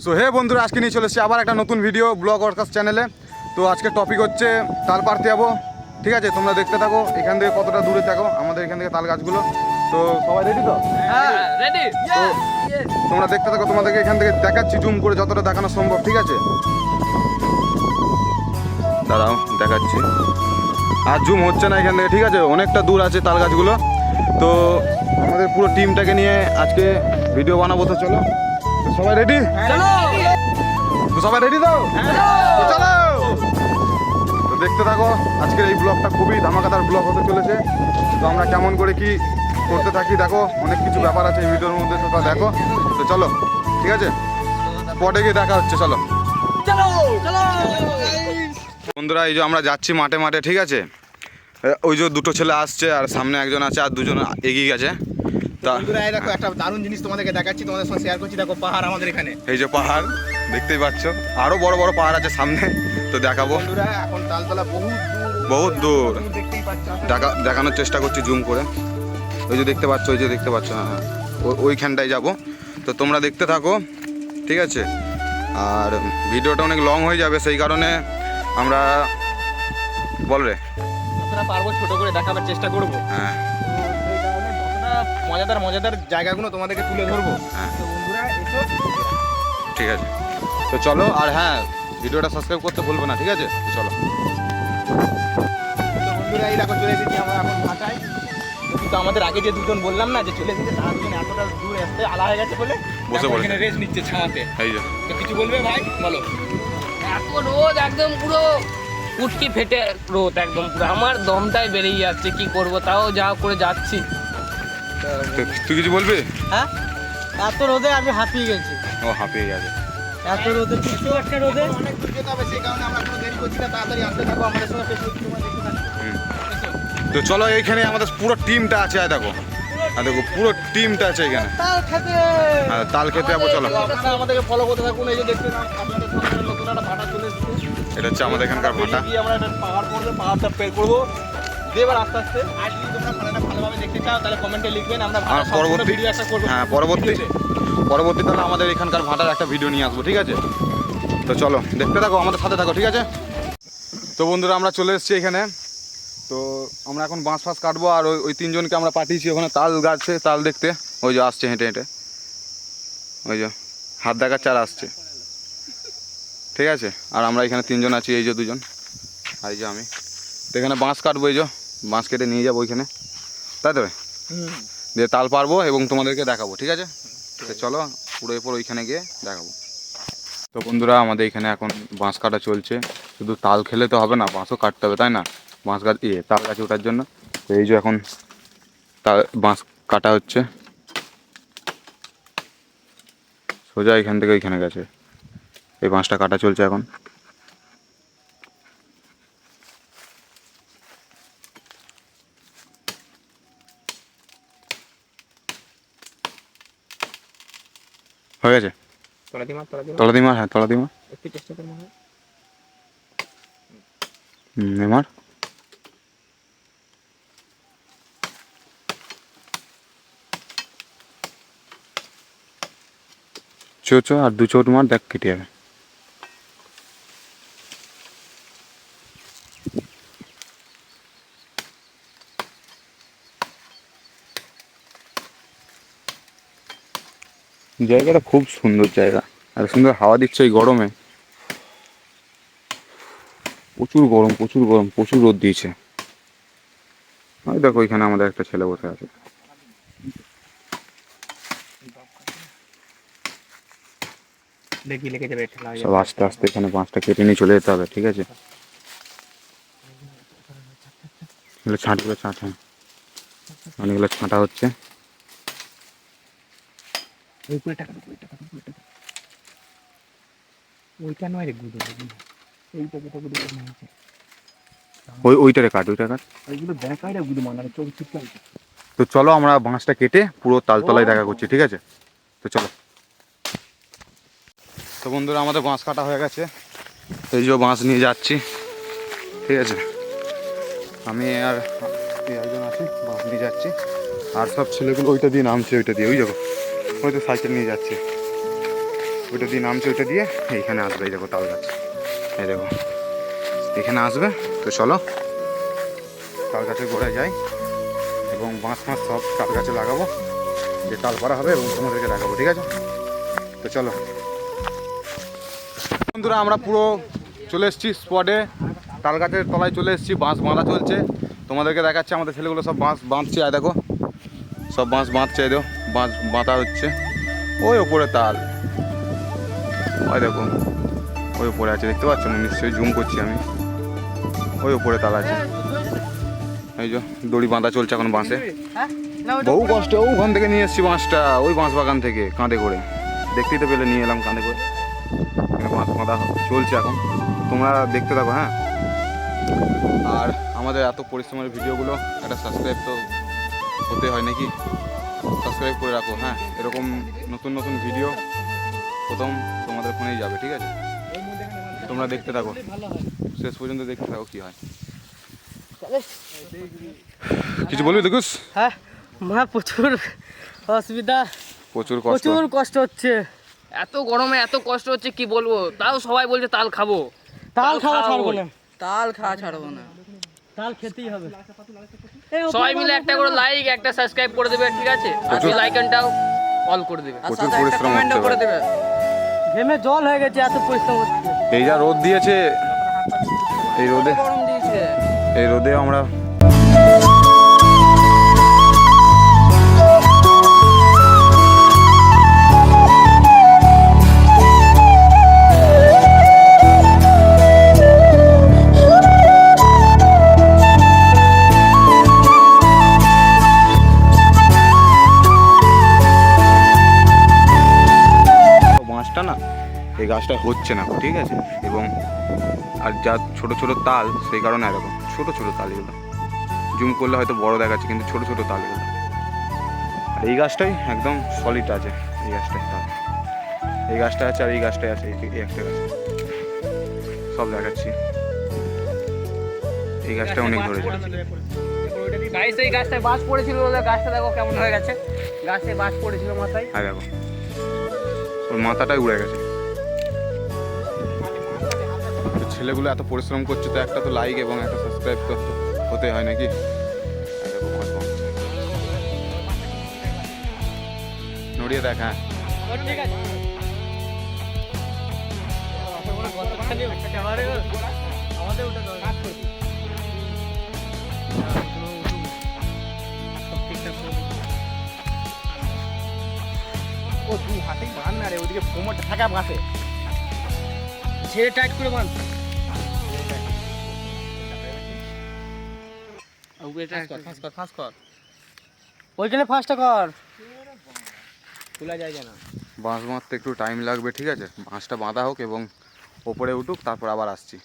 So hey বন্ধুরা, আজকে নিয়ে চলে এসেছি আবার একটা নতুন ভিডিও ব্লগ ওয়ার্কার্স চ্যানেলে। তো আজকে টপিক হচ্ছে তাল পাড়তে যাবো, ঠিক আছে? তোমরা দেখতে থাকো এখান থেকে কতটা দূরে থাকো আমাদের এখান থেকে তাল গাছগুলো। তো সবাই রেডি তো? হ্যাঁ রেডি। তো তোমরা দেখতে থাকো, তোমাদেরকে এখান থেকে দেখাচ্ছি জুম করে যতটা দেখানো সম্ভব, ঠিক আছে? দাঁড়াও দেখাচ্ছি। আর জুম হচ্ছে না এখান থেকে, ঠিক আছে? অনেকটা দূর আছে তাল গাছগুলো। তো আমাদের পুরো টিমটাকে নিয়ে আজকে ভিডিও বানাবো। তো চলো, তো সবাই রেডি? চলো তো সবাই রেডি তো? তো চলো, তো দেখতে থাকো। আজকের এই ব্লগটা খুবই ধামাকাদার ব্লগ হতে চলেছে। তো আমরা কেমন করে কি করতে থাকি দেখো, অনেক কিছু ব্যাপার আছে এই ভিডিওর মধ্যে, তো তা দেখো। তো চলো, ঠিক আছে? স্পটে গিয়ে দেখা হচ্ছে, চলো। চলো চলো। বন্ধুরা, এই যে আমরা যাচ্ছি মাঠে মাঠে, ঠিক আছে? ওই যে দুটো ছেলে আসছে আর সামনে একজন আছে আর দুজন এগিয়ে গেছে। তা বন্ধুরা এই দেখো একটা দারুণ জিনিস তোমাদেরকে দেখাচ্ছি, তোমাদের সঙ্গে শেয়ার করছি। দেখো পাহাড় আমাদের এখানে, এই যে পাহাড় দেখতেই পাচ্ছ, আরো বড় বড় পাহাড় আছে সামনে, তো দেখাবো। বন্ধুরা এখন তালতলা বহুত দূর দেখতেই পাচ্ছ। দেখানোর চেষ্টা করছি জুম করে। ওই যে দেখতে পাচ্ছ, ওই যে দেখতে পাচ্ছ, হ্যাঁ ওইখানটায় যাব। তো তোমরা দেখতে থাকো, ঠিক আছে? আর ভিডিওটা অনেক লং হয়ে যাবে, সেই কারণে আমরা বল রে যতটা পারবো ছোট করে দেখাবার চেষ্টা করবো। হ্যাঁ সেই কারণে যতটা মজাদার জায়গাগুলো তোমাদেরকে তুলে ধরবো। হ্যাঁ তো বন্ধুরা এসো। ঠিক আছে, তো চলো। আর হ্যাঁ, ভিডিওটা সাবস্ক্রাইব করতে ভুলবে না, ঠিক আছে? তো চলো। তো বন্ধুরা এই দেখো চলে এসেছি আমরা এখন ভাটায়। তো আমাদের আগে যে দুজন বললাম না যে চলে এসেছে, তারা দুজন এতটা দূর আসতে আলা হয়ে গেছে বলে বসে পড়েছে। এখানে রেস্ট নিচ্ছে ছাওয়াতে। এই যে তো কিছু বলবে ভাই, বলো। এত রোদ, একদম পুরো উটকি ফেটে রোদ, একদম পুরো আমার দমটাই বেরিয়ে যাচ্ছে। কি করব, তাও যা করে যাচ্ছি। তো তুই কিছু বলবি? হ্যাঁ, এত রোদে আমি হাঁপিয়ে গেছি। ও হাঁপিয়ে গেছে। এত রোদে কিছু একটা রোদে অনেক দূর যেতে হবে, সেই কারণে আমরা কোনো দেরি করছি না, তাড়াতাড়ি আসতে থাকো আমাদের সঙ্গে। ফেসবুক তোমার দেখতে থাকো। তো চলো, এইখানে আমাদের পুরো টিমটা আছে, আর দেখো, আর দেখো পুরো টিমটা আছে এখানে। তাল খেতে। আর তাল খেতে যাবো, চলো। তো আপনারা আমাদেরকে ফলো করতে থাকুন। এই যে দেখতে না আপনাদের সামনে নতুন একটা ভাটা চলে এসেছে। এটা হচ্ছে আমাদের এখানকার ভাটা। গিয়ে আমরা একটা পাহাড় পড়বে, পাহাড়টা পের করবো দিয়ে এবার আস্তে আস্তে। আর যদি তোমরা ভাটাটা ভালোভাবে দেখতে চাও তাহলে কমেন্টে লিখবেন, আমরা আর পরবর্তী ভিডিও একটা করবো। হ্যাঁ পরবর্তী তাহলে আমাদের এখানকার ভাটার একটা ভিডিও নিয়ে আসবো, ঠিক আছে? তো চলো দেখতে থাকো, আমাদের সাথে থাকো, ঠিক আছে? তো বন্ধুরা, আমরা চলে এসেছি এখানে। তো আমরা এখন বাঁশ ফাঁস কাটবো, আর ওই তিনজনকে আমরা পাঠিয়েছি ওখানে তাল গাছে তাল দেখতে। ওই যে আসছে হেঁটে হেঁটে, ওই যে হাত দেখাচ্ছে আর আসছে, ঠিক আছে? আর আমরা এখানে তিনজন আছি, এই যে দুজন আর এই যে আমি। তো এখানে বাঁশ কাটবো, এই যে বাঁশ কেটে নিয়ে যাবো ওইখানে, তাই তো? দিয়ে তাল পারবো এবং তোমাদেরকে দেখাবো, ঠিক আছে? তো চলো পুরো ওইখানে গিয়ে দেখাবো। তো বন্ধুরা, আমাদের এখানে এখন বাঁশ কাটা চলছে। শুধু তাল খেলে তো হবে না, বাঁশও কাটতে হবে, তাই না? বাঁশ গাছ তাল গাছে ওঠার জন্য। তো এই যে এখন বাঁশ কাটা হচ্ছে, সোজা এখান থেকে ওইখানে গেছে। এই বাঁশটা কাটা চলছে এখন। হয়ে গেছে? তলা দিমার, হ্যাঁ তলা দিমার। একটু চেষ্টা করবো। এমার চো আর দু চোট মার, দেখ কেটে যাবে। জায়গাটা খুব সুন্দর জায়গা, আর সুন্দর হাওয়া দিচ্ছে এই গরমে। প্রচুর গরম, প্রচুর রোদ দিয়েছে। ওই দেখো ওইখানে আমাদের একটা ছেলে বসে আছে। দেখি লেগে যাবে। সব আস্তে আস্তে এখানে বাঁশটা কেটে নিয়ে চলে যেতে হবে, ঠিক আছে? এগুলো ছাঁটগুলো ছাঁট, হ্যাঁ অনেকগুলো ছাঁটা হচ্ছে। ওইটা নয় রে গুঁড়ো, এইটা যেটা গুঁড়ো মানছে ওইটারে কাট, ওইটা কাট। ওইগুলো দেখাই রে গুঁড়ো মানার চোখ চুপচাপ। তো চলো, আমরা বাঁশটা কেটে পুরো তালতলায় দেখা করছি, ঠিক আছে? তো চলো। তো বন্ধুরা, আমাদের বাঁশ কাটা হয়ে গেছে। এই যে বাঁশ নিয়ে যাচ্ছি, ঠিক আছে? আমি আর একজন আছি, বাঁশ নিয়ে যাচ্ছি। আর সব ছেলেগুলো ওইটা দিয়ে নামছে, ওইটা দিয়ে, ওই যাবো, ওই তো সাইকেল নিয়ে যাচ্ছে। তো ওইটা দিয়ে নামছে, ওইটা দিয়ে এইখানে আসবে। এই দেখো তাল গাছ, এই দেখো এখানে আসবে। তো চলো তাল গাছের গোড়ায় যাই এবং বাঁশ ফাঁস সব তাল গাছে লাগাবো, যে তাল পাড়া হবে এবং তোমাদেরকে দেখাবো, ঠিক আছে? তো চলো বন্ধুরা, আমরা পুরো চলে এসেছি স্পটে, তাল গাছের তলায় চলে এসেছি। বাঁশ বাঁধা চলছে, তোমাদেরকে দেখাচ্ছে। আমাদের ছেলেগুলো সব বাঁশ বাঁধছে, আর দেখো সব বাঁশ বাঁধছে, এই দেখো বাঁশ বাঁধা হচ্ছে। ওই ওপরে তাল, ওই দেখো ওই ওপরে আছে, দেখতে পাচ্ছ না? নিশ্চয়ই জুম করছি আমি। ওই ওপরে তাল আছে, এই যে দড়ি বাঁধা চলছে এখন বাঁশে। বহু কষ্ট ওখান থেকে নিয়ে এসেছি বাঁশটা, ওই বাঁশ বাগান থেকে কাঁধে করে। দেখতেই তো পেলে নিয়ে এলাম কাঁধে করে। বাঁশ বাঁধা চলছে এখন, তোমরা দেখতে থাকো। হ্যাঁ, আর আমাদের এত পরিশ্রমের ভিডিওগুলো একটা সাবস্ক্রাইব তো হতে হয় নাকি? সাবস্ক্রাইব করে রাখো। হ্যাঁ, এরকম নতুন নতুন ভিডিও প্রথম তোমাদের ফোনেই যাবে, ঠিক আছে? তোমরা দেখতে থাকো, শেষ পর্যন্ত দেখতে থাকো কি হয়। কিছু বলবি দেখুস? হ্যাঁ মা, প্রচুর অসুবিধা, প্রচুর কষ্ট। প্রচুর কষ্ট হচ্ছে। এত গরমে এত কষ্ট হচ্ছে কি বলবো, তাও সবাই বলছে তাল খাবো। তাল খাওয়া ছাড়বো না, তাল খাওয়া ছাড়বো না। তাল খেতেই হবে। সবাই মিলে একটা করে লাইক, একটা সাবস্ক্রাইব করে দেবে, ঠিক আছে? আর বেল আইকনটাও অল করে দেবে। প্রচুর পরিশ্রম হচ্ছে ভাই। ঘেমে জল হয়ে গেছে, এত পরিশ্রম হচ্ছে। এই যা রোদ দিয়েছে, এই রোদে, গরম দিয়েছে। এই রোদে আমরা বাঁশটা না, এই গাছটা হচ্ছে না, ঠিক আছে? এবং আর যা ছোট ছোট তাল, সেই কারণে এরকম ছোট ছোট তাল এগুলো। জুম করলে হয়তো বড় দেখাচ্ছে, কিন্তু ছোট ছোট তাল এগুলো। আর এই গাছটাই একদম সলিড আছে, এই গাছটাই তাল, এই গাছটা আছে, আর এই গাছটাই আছে, এই একটা গাছ সব দেখাচ্ছি। এই গাছটা অনেক ধরেছে। গাইস, এই গাছটায় বাজ পড়েছিল বলে গাছটা দেখো কেমন হয়ে গেছে। গাছে বাজ পড়েছিল মাথায়। হ্যাঁ দেখো, ওর মাথাটাই উড়ে গেছে। তো ছেলেগুলো এত পরিশ্রম করছে, তো একটা তো লাইক এবং একটা সাবস্ক্রাইব তো হতে হয় নাকি? নড়িয়ে দেখ। হ্যাঁ, ঠিক আছে। আমাদের ওটা কাজ করছি। ও তুই হাতেই বান না রে, ওইদিকে কোমরটা থাকা বাঁশে ছেড়ে টাইট করে বাঁধ। ফাঁস কর, ওইখানে ফার্স্টটা কর। খোলা যায় না। বাঁশ বাঁধতে একটু টাইম লাগবে, ঠিক আছে? বাঁশটা বাঁধা হোক এবং ওপরে উঠুক, তারপর আবার আসছি।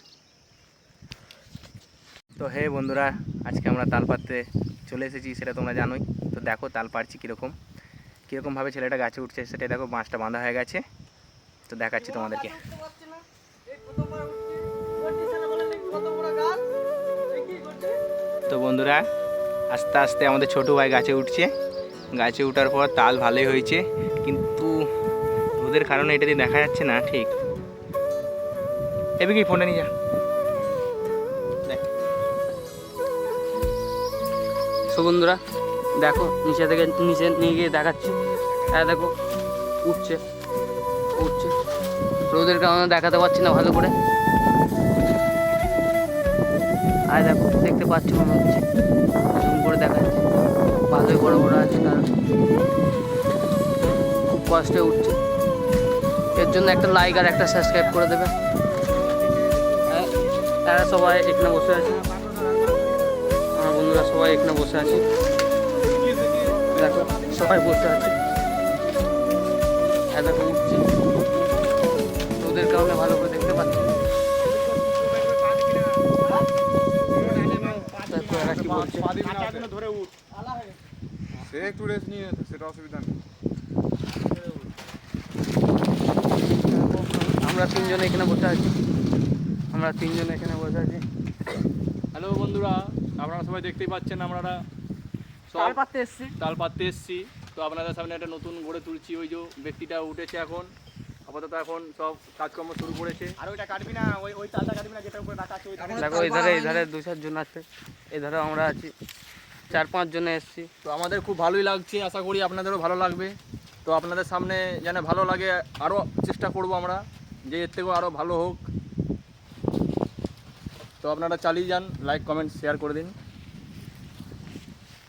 তো হে বন্ধুরা, আজকে আমরা তাল পাড়তে চলে এসেছি, সেটা তোমরা জানোই। তো দেখো তাল পাড়ছি কীরকমভাবে ছেলেটা গাছে উঠছে, সেটাই দেখো। বাঁশটা বাঁধা হয়ে গেছে, তো দেখাচ্ছি তোমাদেরকে। তো বন্ধুরা, আস্তে আস্তে আমাদের ছোটো ভাই গাছে উঠছে। গাছে উঠার পর তাল ভালোই হয়েছে, কিন্তু রোদের কারণে এটা দিয়ে দেখা যাচ্ছে না ঠিক। এবি কি ফোনটা নিয়ে যা, দেখ। তো বন্ধুরা দেখো, নিচে থেকে নিচে নিয়ে গিয়ে দেখাচ্ছি। হ্যাঁ দেখো, উঠছে উঠছে। রোদের কারণে দেখাতে পারছি না ভালো করে। আর দেখো, দেখতে পাচ্ছি মনে হচ্ছে, জুম করে দেখাচ্ছি। ভালোই বড় বড় আছে, কারণ খুব কষ্টে উঠছে। এর জন্য একটা লাইক আর একটা সাবস্ক্রাইব করে দেবে। হ্যাঁ, তারা সবাই এখানে বসে আছে, আমার বন্ধুরা সবাই এখানে বসে আছে। দেখো সবাই বসে আছে। হ্যাঁ দেখো, উঠছে। রোদের কারণে ভালো করে দেখতে পাচ্ছি। দেখো এরা কি বলছে। সে একটু রেস্ট নিয়ে, সেটা অসুবিধা নেই। আমরা তিনজনে এখানে বসে আছি। হ্যালো বন্ধুরা, আপনারা সবাই দেখতেই পাচ্ছেন আমরা তাল পাড়তে এসছি। তাল পাততে এসেছি। তো আপনাদের সামনে একটা নতুন গড়ে তুলছি। ওই যে ব্যক্তিটা উঠেছে এখন, আপাতত এখন সব কাজকর্ম শুরু করেছে। আর ওইটা কাটবি না, ওই তালটা কাটবি না যেটা উপরে রাখা আছে ওই তালটা। দেখো এই ধারে 2-4 জন আছে, এই ধারে আমরা আছি 4-5 জনে এসেছি। তো আমাদের খুব ভালোই লাগছে, আশা করি আপনাদেরও ভালো লাগবে। তো আপনাদের সামনে যেন ভালো লাগে, আরও চেষ্টা করব আমরা যে এর থেকেও আরও ভালো হোক। তো আপনারা চালিয়ে যান, লাইক কমেন্ট শেয়ার করে দিন।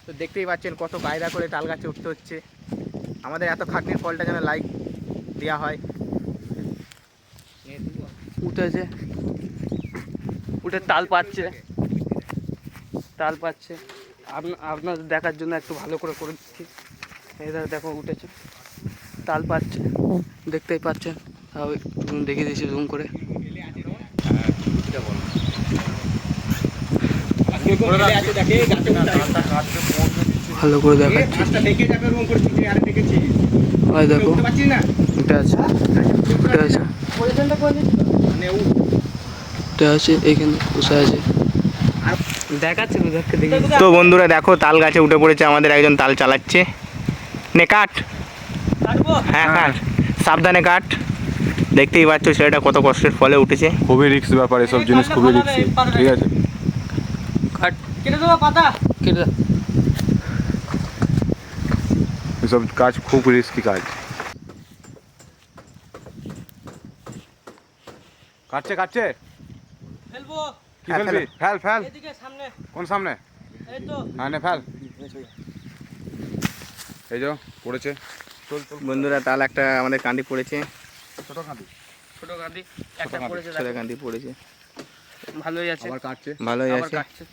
তো দেখতেই পাচ্ছেন কত কায়দা করে তাল গাছে উঠতে হচ্ছে। আমাদের এত খাটনির ফলটা যেন লাইক দেওয়া হয়। উঠেছে, উঠে তাল পাচ্ছে, আপনাদের দেখার জন্য একটু ভালো করে করে দিচ্ছি। এই ধারে দেখো উঠেছে, তাল পাচ্ছে, দেখতেই পাচ্ছেন। তাও দেখিয়ে দিচ্ছি জুম করে। ভালো করে দেখাচ্ছি। ওই দেখো উঠে আছে, উঠে আছে, উঠে আছে, এখানে বসে আছে, দেখাচ্ছে তোদেরকে দেখি। তো বন্ধুরা দেখো তাল গাছে উঠে পড়েছে আমাদের একজন, তাল চালাচ্ছে। নে কাট, হ্যাঁ কাট, সাবধানে কাট। দেখতেই পাচ্ছ ছেলেটা কত কষ্টের ফলে উঠেছে। খুবই রিস্ক ব্যাপার, এসব জিনিস খুবই রিস্কি, ঠিক আছে। কাট, কেটে দেবো পাতা, কেটে দাও। এসব কাজ খুব রিস্কি কাজ। কাটছে কাটছে, ফেলবো, কি ফেলবি? ফেল ফেল। এদিকে সামনে, কোন সামনে? এই তো। হ্যাঁ নে ফেল। এই যে পড়েছে। চল চল বন্ধুরা তাল একটা আমাদের কান্দি পড়েছে, ছোট কাঁদি। ছোট গাদি একটা গাদি, পড়েছে, ছেলে দেখো। কান্দি পড়েছে, ভালোই আছে, আবার কাটছে। ভালোই আবার আছে। কাটছে।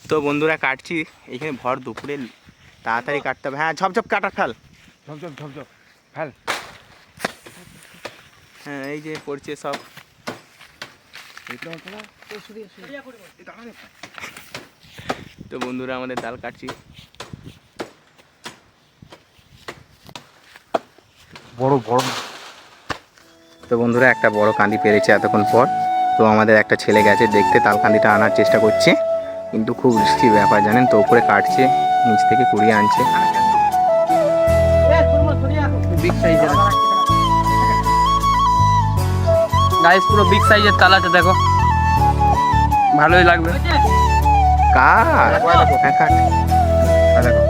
তো বন্ধুরা কাটছি, এখানে ভর দুপুরে তাড়াতাড়ি কাটতে হবে। হ্যাঁ ঝপঝপ কাটা ফেল। ঝপ ঝপ ঝপ ঝপ ফেল। হ্যাঁ এই যে পড়ছে সব। তো বন্ধুরা আমাদের তাল কাটছি। বড় বড়। তো বন্ধুরা একটা বড় কান্দি পেরেছে এতক্ষণ পর। তো আমাদের একটা ছেলে গেছে দেখতে, তাল কান্দিটা আনার চেষ্টা করছে, কিন্তু খুব রিস্কি ব্যাপার জানেন তো। উপরে কাটছে, নিচ থেকে কুড়িয়ে আনছে। বিগ সাইজের গাইস, পুরো বিগ সাইজের তাল আছে, দেখো ভালোই লাগবে। কাট, হ্যাঁ কাট। দেখো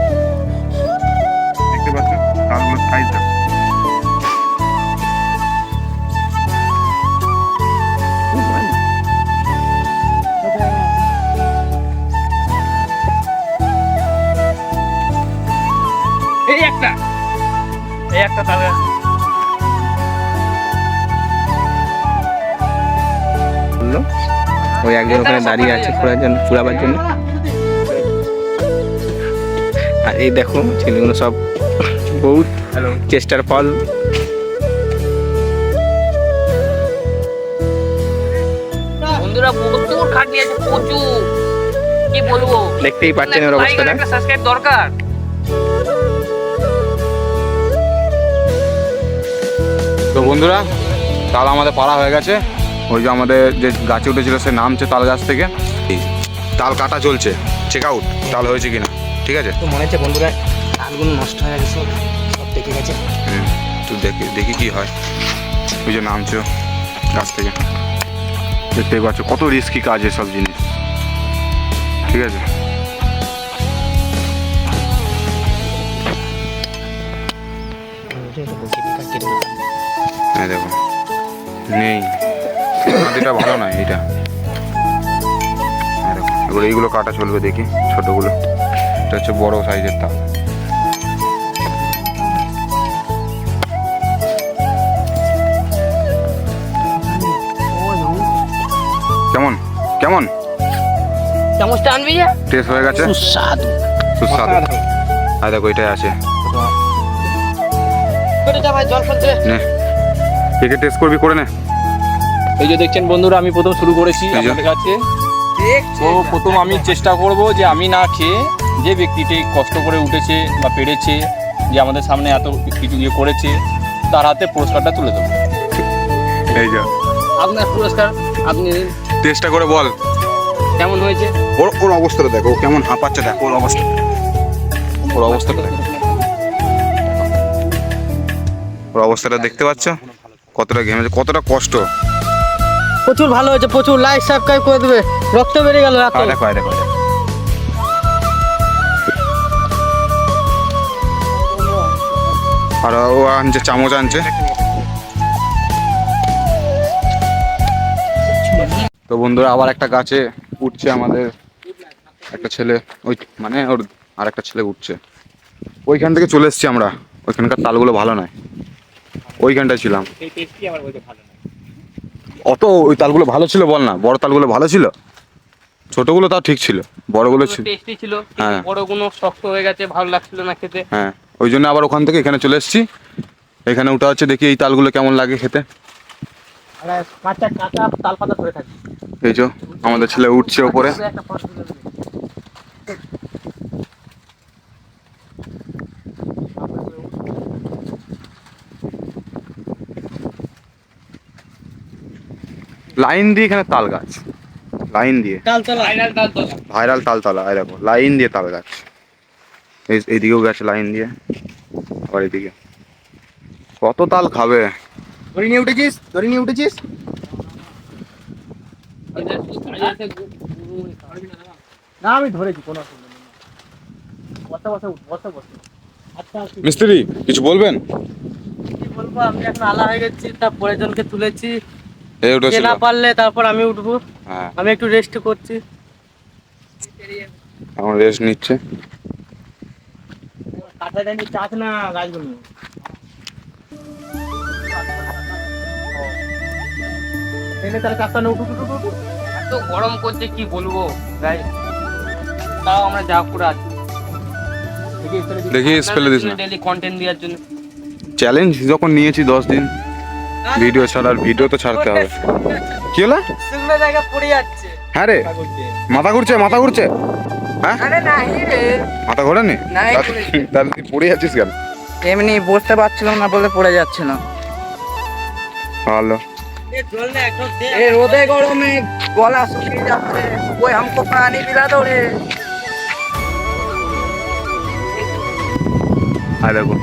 দেখতে পাচ্ছ তালগুলো সাইজ দেখো। এই একটা তাল আছে। বললো ওই একজন ওখানে দাঁড়িয়ে আছে কুড়াবার জন্য। আর এই দেখো ছেলেগুলো সব বহুত চেষ্টার ফল। বন্ধুরা প্রচুর খাটনি আছে, প্রচুর, কি বলবো। দেখতেই পাচ্ছেন ওর অবস্থাটা। একটা সাবস্ক্রাইব দরকার। তো বন্ধুরা তাল আমাদের পাড়া হয়ে গেছে। ওই যে আমাদের যে গাছে উঠেছিল সে নামছে তাল গাছ থেকে। তাল কাটা চলছে, চেক আউট তাল হয়েছে কিনা, ঠিক আছে। তো মনে হচ্ছে বন্ধুরা তালগুলো নষ্ট হয়ে গেছে, সব দেখে গেছে। তো দেখি দেখি কি হয়। ওই যে নামছো গাছ থেকে, দেখতেই পাচ্ছ কত রিস্কি কাজ এসব জিনিস, ঠিক আছে। হ্যাঁ দেখো নেই, কাঁদিটা ভালো নয় এইটা। হ্যাঁ দেখো এবার এইগুলো কাটা চলবে, দেখি ছোটোগুলো। এটা হচ্ছে বড় সাইজের তাল। কেমন কেমন চামচটা আনবি যা, টেস্ট হয়ে গেছে, সুস্বাদু। সুস্বাদু। আর দেখো এটাই আছে, ভাই জল ফেলতে নে কে টেস্ট করবি, করে নে। এই যে দেখছেন বন্ধুরা, আমি প্রথম শুরু করেছি এই যে। আপনাদের কাছে। তো প্রথম আমি চেষ্টা করব যে আমি না খেয়ে যে ব্যক্তিটি কষ্ট করে উঠেছে বা পেরেছে, যে আমাদের সামনে এত কিছু ইয়ে করেছে, তার হাতে পুরস্কারটা তুলে দেবো। এই যে আপনার পুরস্কার আপনি নিন। টেস্টটা করে বল কেমন হয়েছে। ওর ওর অবস্থাটা দেখো, ও কেমন হাঁপাচ্ছে দেখো, ওর অবস্থা, ওর অবস্থাটা দেখো, ওর অবস্থাটা দেখতে পাচ্ছ। কতটা ঘেমেছে, কতটা কষ্ট। প্রচুর ভালো হয়েছে, প্রচুর লাইক সাবস্ক্রাইব করে দেবে। রক্ত বেড়ে গেল রাত। দেখো দেখো আর ও আনছে চামচ আনছে। তো বন্ধুরা আবার একটা গাছে উঠছে আমাদের একটা ছেলে, ওই মানে ওর আর একটা ছেলে উঠছে। ওইখান থেকে চলে এসেছি আমরা, ওইখানকার তালগুলো ভালো নয়, ওইখানটায় ছিলাম। অত ওই তালগুলো ভালো ছিল বল না, বড় তালগুলো ভালো ছিল, ছোটগুলো তাও ঠিক ছিল, বড়গুলো ছিল। টেস্টি ছিল, হ্যাঁ। বড়গুলো শক্ত হয়ে গেছে, ভালো লাগছিল না খেতে। হ্যাঁ, ওই জন্য আবার ওখান থেকে এখানে চলে এসেছি। এখানে উঠা হচ্ছে, দেখি এই তালগুলো কেমন লাগে খেতে। কাঁচা কাঁচা তাল পাতা ধরে থাকে। এই যে আমাদের ছেলে উঠছে ওপরে। লাইন দিয়ে এখানে তাল গাছ, লাইন দিয়ে ভাইরাল তালতলা। এই দেখো লাইন দিয়ে তাল গাছ, এইদিকেও গেছে লাইন দিয়ে, আবার এদিকে। কত তাল খাবে? ধরে নিয়ে উঠেছিস, ধরে নিয়ে উঠেছিস। না আমি ধরেছি, কোনো অসুবিধা নেই। বসে বসে উঠ, বসে বসে। আচ্ছা মিস্ত্রি কিছু বলবেন? কি বলবো, আমি এখন আলা হয়ে গেছি, তারপরে জনকে তুলেছি। এই কে উঠেছিল। না পারলে তারপর আমি উঠবো। হ্যাঁ, আমি একটু রেস্ট করছি। এখন রেস্ট নিচ্ছে। কাঠে দেয়নি, চাষ না গাছগুলো। এনে তাহলে কাজটা না, উঠু উঠু উঠু। এত গরম করছে কি বলবো গাই, তাও আমরা যা করে আছি। দেখি স্পেলে দিস না। ডেইলি কন্টেন্ট দেওয়ার জন্য চ্যালেঞ্জ যখন নিয়েছি 10 দিন ভিডিও ছাড়ার, ভিডিও তো ছাড়তে হবে। কি হলো? শুকনো জায়গা পড়ে যাচ্ছে। হ্যাঁ রে, মাথা ঘুরছে, মাথা ঘুরছে। হ্যাঁ, আরে না রে, মাথা ঘোরেনি? নাই তাহলে তুই পড়ে যাচ্ছিস কেন? এমনি বসতে পারছিলাম না বলে পড়ে যাচ্ছিলাম। ভালো। জল না একটু দে। ए रोदे गरमे गला सूखी जाते, कोई हमको पानी पिला दो रे। আর দেখো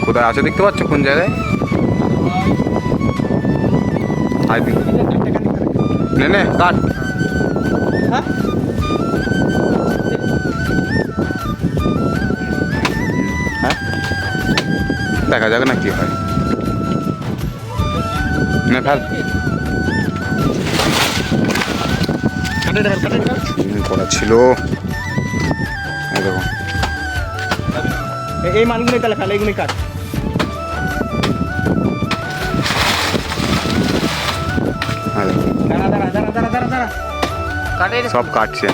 কোথায় আছে দেখতে পাচ্ছ, কোন জায়গায়? আই দিক নে নে কাট। হ্যাঁ, দেখা যাবে না কি হয়। নে ফেল। করা ছিল। এই দেখো এই মানগুলো তাহলে ফেলে, এইগুলো কাট। এই দেখো, দাঁড়া দাঁড়া দাঁড়া দাঁড়া দাঁড়া দাঁড়া। কাটে সব কাটছে।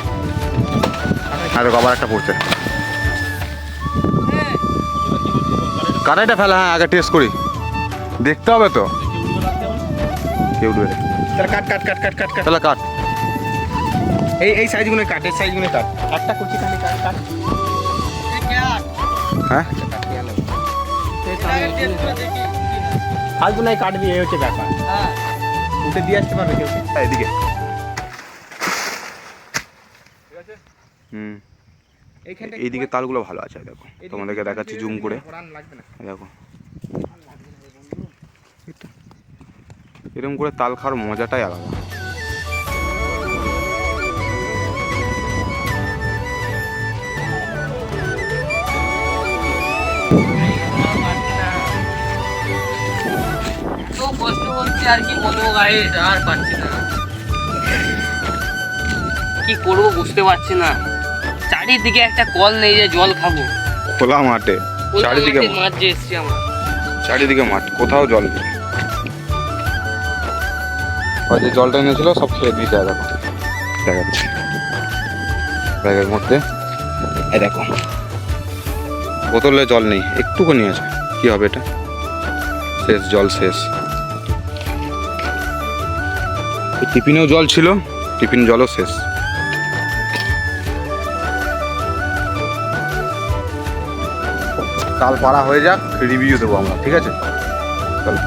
আর দেখো আবার একটা পড়ছে। কাটাইটা ফেলা, হ্যাঁ আগে টেস্ট করি, দেখতে হবে তো। কেউ উঠবে রে। তাহলে কাট কাট কাট কাট কাট কাট। তাহলে কাট। এই সাইজগুলো কাট, এই সাইজগুলো কাট। কাটটা করছি খালি, কাট কাট। হ্যাঁ, ফালতু নাই কাটবি, এই হচ্ছে ব্যাপার। উঠে দিয়ে আসতে পারবে কেউ? এদিকে। হুম, এইখানটা এইদিকে তালগুলো ভালো আছে। দেখো তোমাদেরকে দেখাচ্ছি জুম করে। লাগবে না। দেখো এরকম করে তাল খাওয়ার মজাটাই আলাদা। তো কষ্ট হচ্ছে আর কি বলবো গাইস, আর পারছি না। কি করবো বুঝতে পারছি না। চারিদিকে একটা কল নেই যে জল খাবো। খোলা মাঠে, চারিদিকে মাঠ, মাঠ যে এসছি আমরা। চারিদিকে মাঠ, কোথাও জল নেই। আর যে জলটা এনেছিল সব খেয়ে দিয়েছে। দেখো দেখাচ্ছি ব্যাগের মধ্যে। এই দেখো বোতলে জল নেই, একটুখানি আছে। কি হবে এটা? শেষ, জল শেষ। এই টিফিনেও জল ছিল, টিফিন জলও শেষ। তাল পাড়া হয়ে যাক, রিভিউ দেবো আমরা, ঠিক আছে? চলো।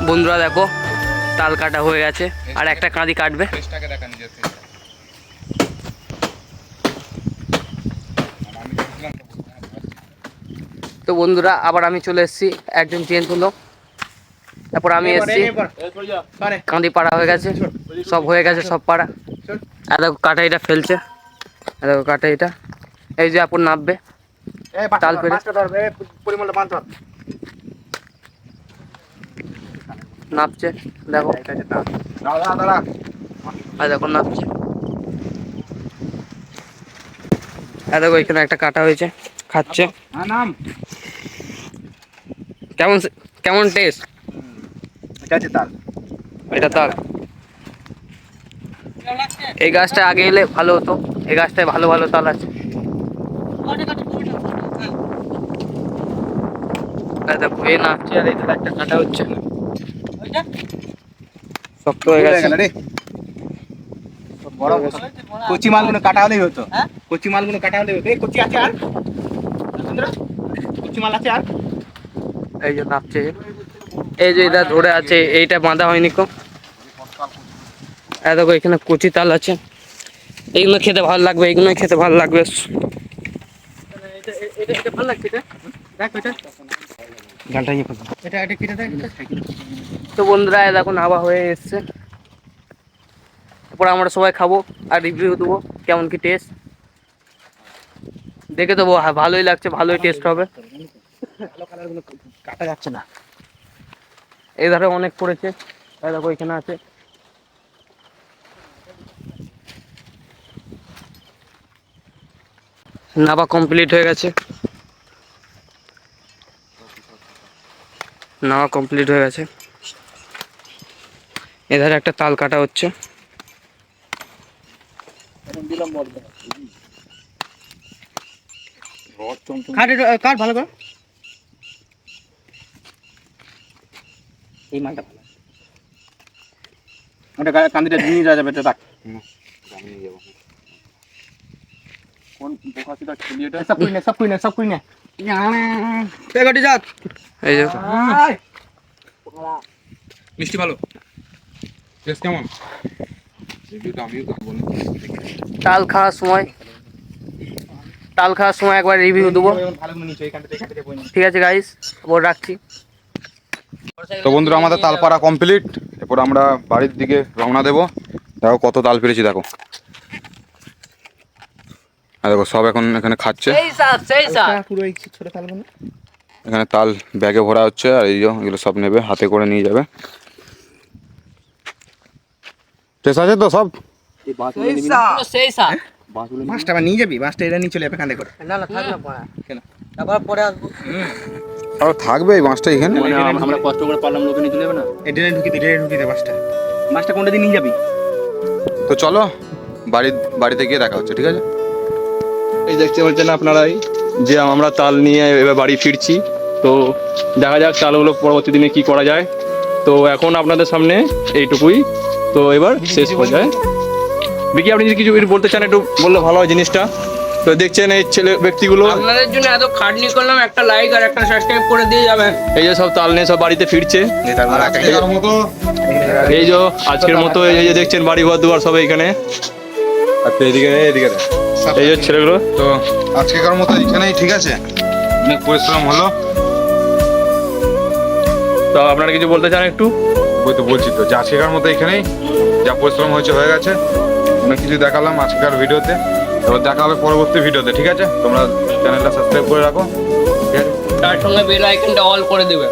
বন্ধুরা দেখো তাল কাটা হয়ে গেছে, আর একটা কাঁদি কাটবে। ফেসটাকে দেখা নিজের ফেসটা। তো বন্ধুরা আবার আমি চলে এসেছি, একজন চেঞ্জ হলো, তারপর আমি এসেছি। কাঁদি পাড়া হয়ে গেছে, সব হয়ে গেছে, সব পাড়া। আর দেখো কাটাইটা ফেলছে, আর দেখো কাটাইটা, এই যে আপন নামবে তাল ফেলে নাপছে, দেখো আর দেখো নাপছে। আর দেখো এখানে একটা কাটা হয়েছে, খাচ্ছে। কেমন কেমন টেস্ট? এটা তাল। এই গাছটা আগে এলে ভালো হতো, এই গাছটায় ভালো ভালো তাল আছে। আর দেখো এই নাচছে, আর এইটা একটা কাটা হচ্ছে, শক্ত হয়ে গেছে। কচি মালগুলো কাটা হলেই হতো, কচি মালগুলো কাটা হলেই হতো। এই কচি আছে আর কচি মাল আছে আর এই যে নাচছে, এই যে এটা ধরে আছে, এইটা বাঁধা হয়নি কো। দেখো এখানে কচি তাল আছে, এইগুলো খেতে ভালো লাগবে, এইগুলো খেতে ভালো লাগবে। তো বন্ধুরা দেখো নাবা হয়ে এসছে, তারপর আমরা সবাই খাবো আর রিভিউ দেবো কেমন কি টেস্ট। দেখে দেবো, ভালোই লাগছে, ভালোই টেস্ট হবে। কাটা যাচ্ছে না। এই ধারে অনেক পড়েছে, দেখো এখানে আছে। নাবা কমপ্লিট হয়ে গেছে, নাবা কমপ্লিট হয়ে গেছে। এধারে একটা তাল কাটা হচ্ছে। কাট ভালো করে, এই মালটা ভালো। ওটা কান্দিটা নিয়ে যাওয়া যাবে, এটা রাখ। কোন বোকা সিটা খেলি এটা? সব কুই না এই গাড়ি যাক। এই যে মিষ্টি ভালো, টেস্ট কেমন? রিভিউটা আমিও করব না। তাল খাওয়ার সময় একবার রিভিউ দেবো, ভালোগুলো নিচে এখান থেকে বই না। ঠিক আছে গাইস, ওর রাখছি। তো বন্ধুরা আমাদের তাল পাড়া কমপ্লিট, এরপর আমরা বাড়ির দিকে রওনা দেবো। দেখো কত তাল পেরেছি, দেখো। আর দেখো সব এখন এখানে খাচ্ছে, পুরো এই ছোট তালগুলো এখানে তাল ব্যাগে ভরা হচ্ছে, আর এই যে এগুলো সব নেবে, হাতে করে নিয়ে যাবে। টেস্ট আছে তো সব? বাসটা আবার নিয়ে যাবি? বাসটা এটা নিয়ে চলে যাবে কাঁধে করে। আর থাকবে এই মাছটা এখানে। আমরা কষ্ট করে পারলাম, লোকে নিয়ে চলে যাবে না। এই ড্রেনে ঢুকিয়ে দে বাসটা। বাসটা কোনটা দিয়ে নিয়ে যাবি? তো চলো বাড়িতে গিয়ে দেখা হচ্ছে, ঠিক আছে? এই দেখতে পাচ্ছেন আপনারাই যে আমরা তাল নিয়ে এবার বাড়ি ফিরছি। তো দেখা যাক তালগুলো পরবর্তী দিনে কি করা যায়। তো এখন আপনাদের সামনে এইটুকুই, তো এবার শেষ পর্যায়ে। বিকি, আপনি যদি কিছু বলতে চান একটু বললে ভালো হয় জিনিসটা। তো দেখছেন এই ছেলে ব্যক্তিগুলো, আপনাদের জন্য এত খাটনি করলাম, একটা লাইক আর একটা সাবস্ক্রাইব করে দিয়ে যাবেন। এই যে সব তাল নিয়ে সব বাড়িতে ফিরছে। এই যে আজকের মতো এই যে দেখছেন বাড়ি ঘর দুয়ার সব এইখানে। আচ্ছা এদিকে এই যে ছেলেগুলো। তো আজকেকার মতো এখানেই, ঠিক আছে? অনেক পরিশ্রম হলো। তো আপনারা কিছু বলতে চান একটু? ওই তো বলছি তো, যে আজকেকার মতো এখানেই, যা পরিশ্রম হয়ে গেছে। অনেক কিছু দেখালাম আজকেকার ভিডিওতে, এবার দেখা হবে পরবর্তী ভিডিওতে, ঠিক আছে? তোমরা চ্যানেলটা সাবস্ক্রাইব করে রাখো, ঠিক আছে? তার সঙ্গে বেল আইকনটা অল করে দেবে।